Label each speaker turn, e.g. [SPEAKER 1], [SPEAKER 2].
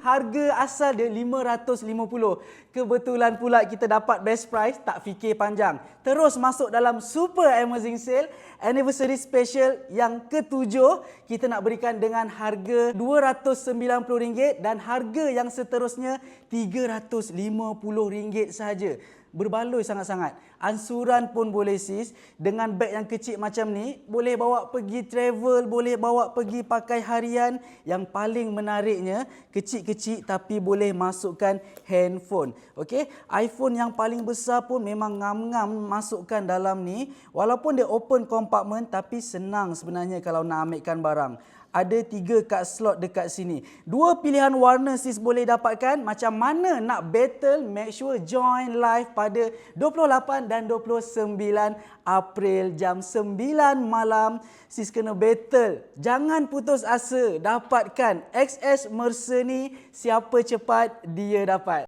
[SPEAKER 1] harga asal dia RM550. Kebetulan pula kita dapat best price, tak fikir panjang. Terus masuk dalam Super Amazing Sale Anniversary Special yang ke-7. Kita nak berikan dengan harga RM290 dan harga yang seterusnya RM350 sahaja. Berbaloi sangat-sangat. Ansuran pun boleh sis. Dengan beg yang kecil macam ni, boleh bawa pergi travel, boleh bawa pergi pakai harian. Yang paling menariknya, kecil-kecil tapi boleh masukkan handphone. Okey, iPhone yang paling besar pun memang ngam-ngam masukkan dalam ni. Walaupun dia open compartment, tapi senang sebenarnya kalau nak ambilkan barang. Ada 3 kad slot dekat sini. 2 pilihan warna sis boleh dapatkan. Macam mana nak battle, make sure join live pada 28 dan 29 April jam 9 malam. Sis kena battle. Jangan putus asa. Dapatkan XS Mercy ni. Siapa cepat, dia dapat.